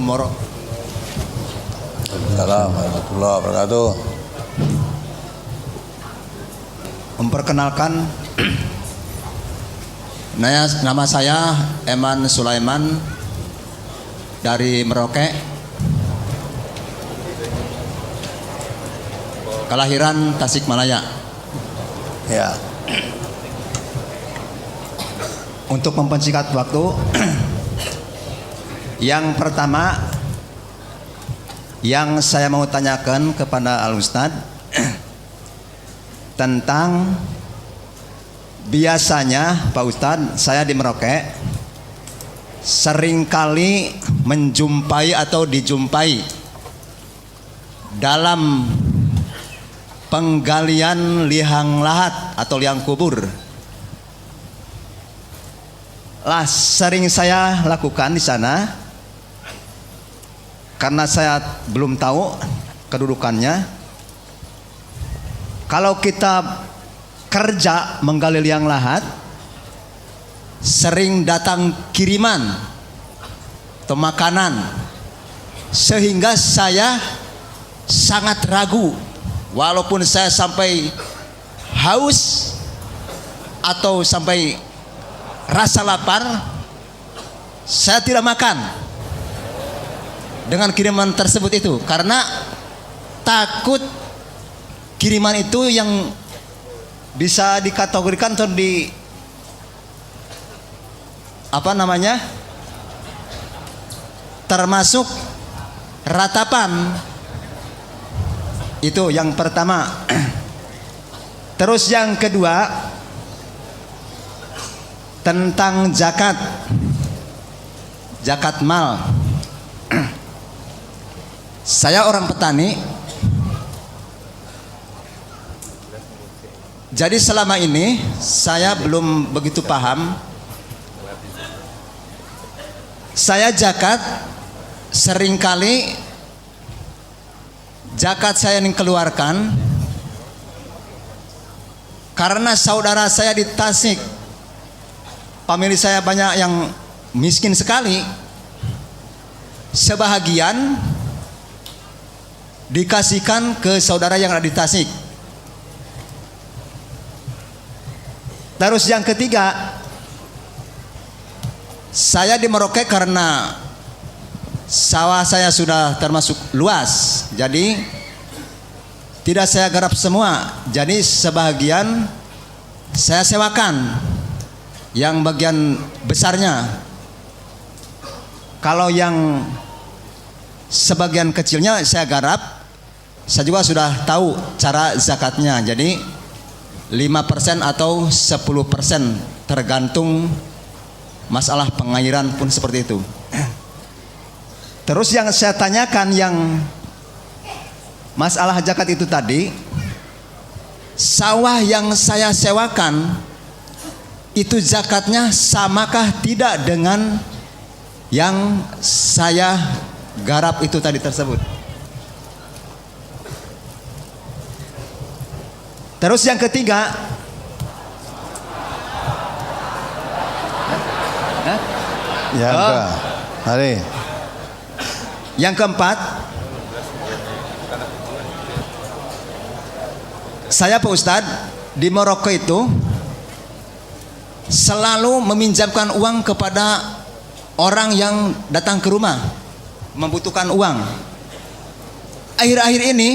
Assalamualaikum warahmatullahi wabarakatuh. Memperkenalkan, nama saya Eman Sulaiman dari Merauke, kelahiran Tasikmalaya. Ya. Untuk mempersingkat waktu, yang pertama yang saya mau tanyakan kepada Al Ustadz tentang biasanya Pak Ustadz, saya di Merauke seringkali menjumpai atau dijumpai dalam penggalian liang lahat atau liang kubur. Lah, sering saya lakukan di sana karena saya belum tahu kedudukannya. Kalau kita kerja menggali liang lahat, sering datang kiriman atau makanan, sehingga saya sangat ragu. Walaupun saya sampai haus atau sampai rasa lapar, saya tidak makan dengan kiriman tersebut itu, karena takut kiriman itu yang bisa dikategorikan atau termasuk ratapan. Itu yang pertama. Terus yang kedua, tentang zakat mal. Saya orang petani, jadi selama ini saya belum begitu paham. Saya zakat, seringkali zakat saya yang keluarkan karena saudara saya di Tasik, famili saya banyak yang miskin sekali. Sebahagian dikasihkan ke saudara yang ada di Tasik. Terus yang ketiga, saya di Merauke karena sawah saya sudah termasuk luas, jadi tidak saya garap semua. Jadi sebahagian saya sewakan, yang bagian besarnya. Kalau yang sebagian kecilnya saya garap. Saya juga sudah tahu cara zakatnya. Jadi 5% atau 10%, tergantung masalah pengairan pun seperti itu. Terus yang saya tanyakan, yang masalah zakat itu tadi, sawah yang saya sewakan itu zakatnya samakah tidak dengan yang saya garap itu tadi tersebut? Terus yang ketiga, Ya, hari. Yang keempat, saya Pak Ustadz di Merauke itu selalu meminjamkan uang kepada orang yang datang ke rumah membutuhkan uang. Akhir-akhir ini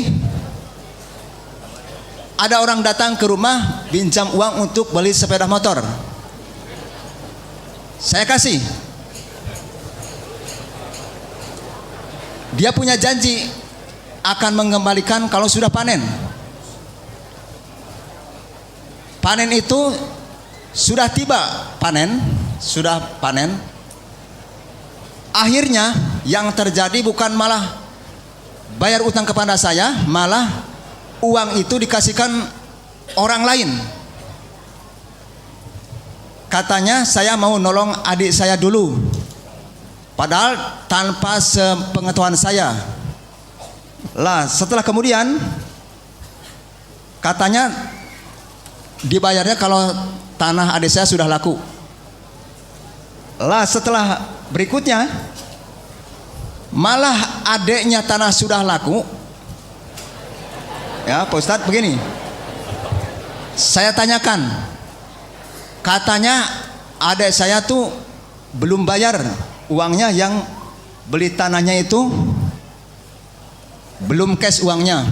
ada orang datang ke rumah pinjam uang untuk beli sepeda motor. Saya kasih. Dia punya janji akan mengembalikan kalau sudah panen. Panen itu sudah tiba, sudah panen. Akhirnya yang terjadi bukan malah bayar utang kepada saya, malah uang itu dikasihkan orang lain. Katanya saya mau nolong adik saya dulu, padahal tanpa sepengetahuan saya. Lah setelah kemudian katanya dibayarnya kalau tanah adik saya sudah laku. Lah setelah berikutnya Malah adeknya tanah sudah laku. Ya Pak Ustadz, begini, saya tanyakan, katanya adek saya tuh belum bayar uangnya, yang beli tanahnya itu belum cash uangnya.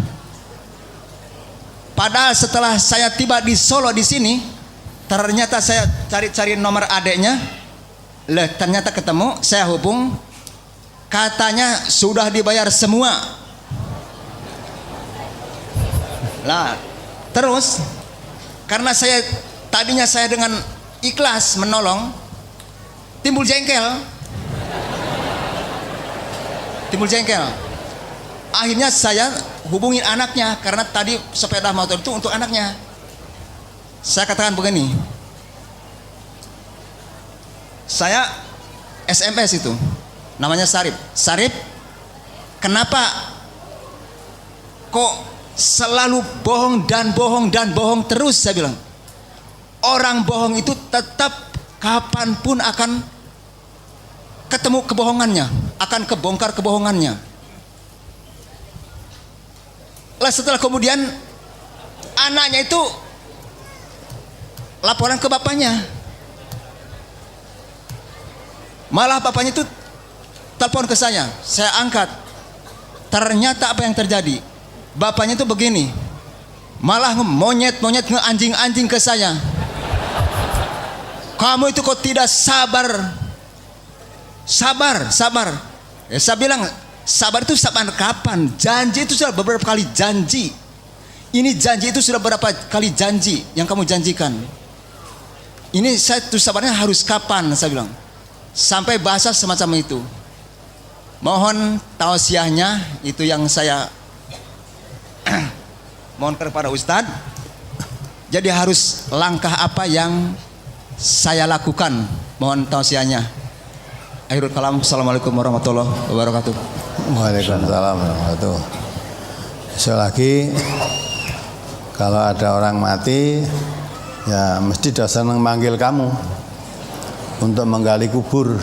Padahal setelah saya tiba di Solo di sini, ternyata saya cari-cari nomor adeknya, ternyata ketemu, saya hubung, katanya sudah dibayar semua. Lah, terus karena tadinya saya dengan ikhlas menolong, timbul jengkel. Akhirnya saya hubungin anaknya, karena tadi sepeda motor itu untuk anaknya. Saya katakan begini, saya SMS itu, namanya Sarip, kenapa kok selalu bohong dan bohong terus? Saya bilang, orang bohong itu tetap kapanpun akan ketemu kebohongannya, akan kebongkar kebohongannya. Lah setelah kemudian anaknya itu laporan ke bapaknya, malah bapaknya itu telepon ke saya angkat. Ternyata apa yang terjadi, bapaknya itu begini, malah monyet nge-anjing ke saya. Kamu itu kok tidak sabar. Ya, saya bilang, sabar itu sabar kapan? Janji itu sudah beberapa kali janji. Ini janji itu sudah beberapa kali janji yang kamu janjikan. Ini saya tuh sabarnya harus kapan? Saya bilang, sampai bahasa semacam itu. Mohon tausiahnya, itu yang saya mohon kepada Ustadz. Jadi harus langkah apa yang saya lakukan? Mohon tausiahnya. Akhirul kalam. Assalamualaikum warahmatullahi wabarakatuh. Waalaikumsalam warahmatullahi wabarakatuh. Sekali lagi, kalau ada orang mati, ya mesti dosa memanggil kamu untuk menggali kubur,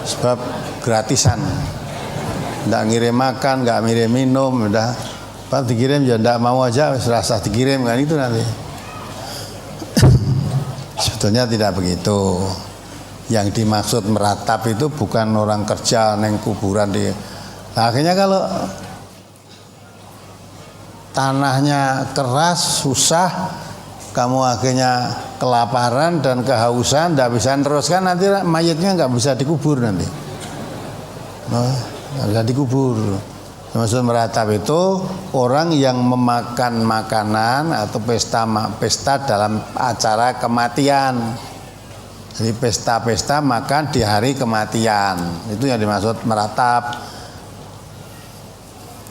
sebab gratisan. Nggak ngirim makan, nggak ngirim minum, udah pas dikirim ya nggak mau aja, serasa dikirim kan, itu nanti. Sebetulnya tidak begitu. Yang dimaksud meratap itu bukan orang kerja neng kuburan di. Nah, akhirnya kalau tanahnya keras, susah, kamu akhirnya kelaparan dan kehausan, tidak bisa teruskan, nanti mayatnya nggak bisa dikubur nanti. Nggak bisa dikubur. Maksud meratap itu orang yang memakan makanan atau pesta dalam acara kematian. Jadi pesta-pesta makan di hari kematian, itu yang dimaksud meratap.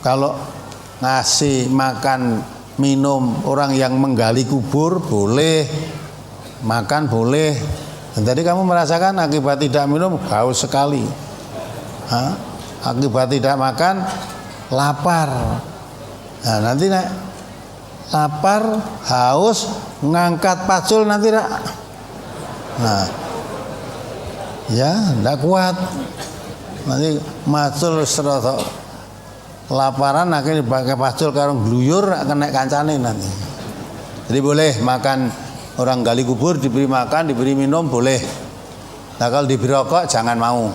Kalau ngasih makan minum orang yang menggali kubur boleh, makan boleh. Dan tadi kamu merasakan akibat tidak minum haus sekali. Akibat tidak makan lapar. Nah, nanti lapar, haus, ngangkat pacul nanti nah, ya tidak kuat. Nanti macul serata kelaparan, akhirnya pakai pacul karung gluyur kena kancane nanti. Jadi boleh makan, orang gali kubur diberi makan, diberi minum boleh. Nah kalau diberi rokok jangan mau.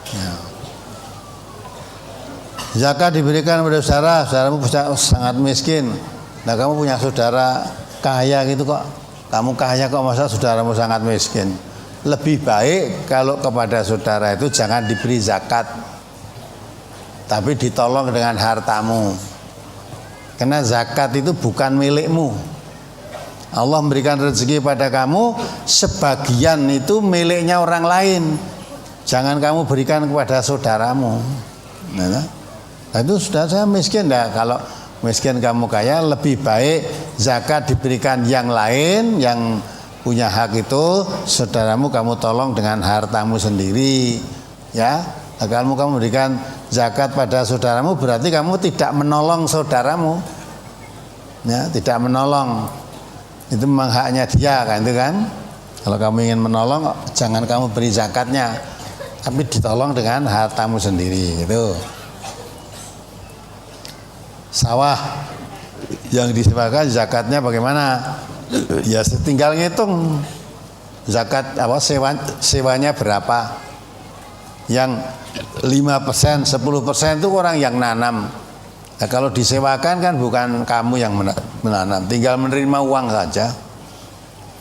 Ya. Zakat diberikan kepada saudaramu sangat miskin. Nah kamu punya saudara kaya gitu kok. Kamu kaya kok, masa saudaramu sangat miskin? Lebih baik kalau kepada saudara itu jangan diberi zakat, tapi ditolong dengan hartamu. Karena zakat itu bukan milikmu. Allah memberikan rezeki pada kamu, sebagian itu miliknya orang lain. Jangan kamu berikan kepada saudaramu. Nah, itu sudah saya miskin. Nah, kalau miskin kamu kaya, lebih baik zakat diberikan yang lain, yang punya hak itu saudaramu kamu tolong dengan hartamu sendiri, ya. Nah, kalau kamu berikan zakat pada saudaramu berarti kamu tidak menolong saudaramu, ya, tidak menolong. Itu memang haknya dia kan, itu kan. Kalau kamu ingin menolong, jangan kamu beri zakatnya. tapi ditolong dengan hartamu sendiri gitu. Sawah yang disewakan zakatnya bagaimana? Ya tinggal ngitung zakat sewanya berapa. Yang 5%, 10% itu orang yang nanam. Nah, kalau disewakan kan bukan kamu yang menanam, tinggal menerima uang saja.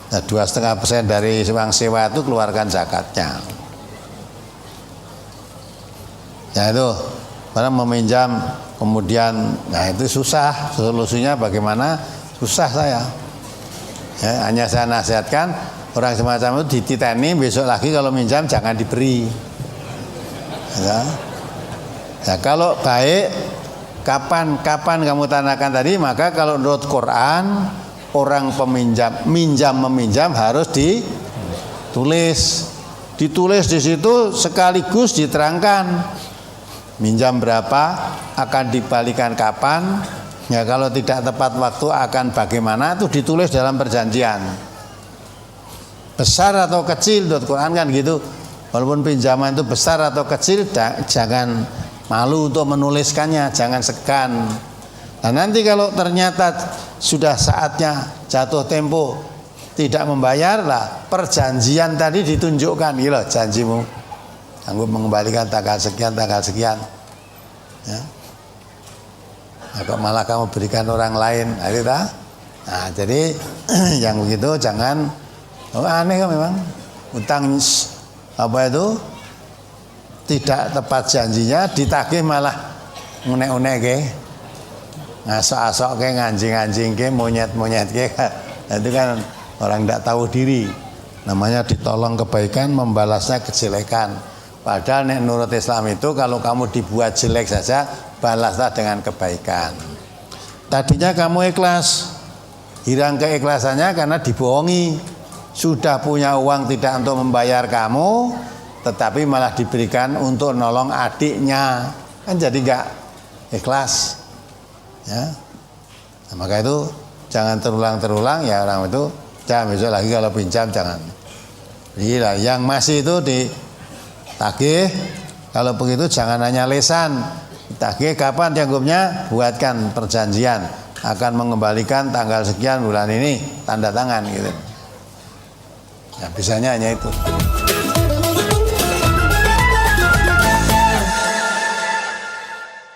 Nah, 2,5% dari uang sewa itu keluarkan zakatnya. Ya itu, orang meminjam kemudian, nah itu susah. Solusinya bagaimana? Susah saya. Ya, hanya saya nasihatkan orang semacam itu dititeni, besok lagi kalau minjam jangan diberi. Ya. Nah, kalau baik kapan kamu tanyakan tadi, maka kalau menurut Quran orang meminjam harus ditulis di situ, sekaligus diterangkan minjam berapa, akan dibalikan kapan, ya kalau tidak tepat waktu akan bagaimana, itu ditulis dalam perjanjian. Besar atau kecil, menurut Quran kan gitu. Walaupun pinjaman itu besar atau kecil, jangan malu untuk menuliskannya, jangan segan. Nah nanti kalau ternyata sudah saatnya jatuh tempo tidak membayar lah, perjanjian tadi ditunjukkan, gila janjimu, sanggup mengembalikan tanggal sekian. Ya. Nah, kok malah kamu berikan orang lain, nah jadi yang begitu jangan, aneh kan memang utang tidak tepat janjinya, ditagih malah unek-unek ke, ngasok-asok ke, nganjing-nganjing ke, monyet-monyet ke. Nah, itu kan orang tidak tahu diri. Namanya ditolong kebaikan, membalasnya kejelekan. Padahal nek nurut Islam itu kalau kamu dibuat jelek saja, balaslah dengan kebaikan. Tadinya kamu ikhlas, hilang keikhlasannya karena dibohongi. Sudah punya uang tidak untuk membayar kamu, tetapi malah diberikan untuk nolong adiknya, kan jadi nggak ikhlas. Ya, nah, maka itu jangan terulang ya orang itu. Jangan besok lagi kalau pinjam jangan. Gila, yang masih itu ditagih. Kalau begitu jangan hanya lesan. Ditagih kapan dianggapnya, buatkan perjanjian akan mengembalikan tanggal sekian bulan ini, tanda tangan gitu. Ya bisanya hanya itu.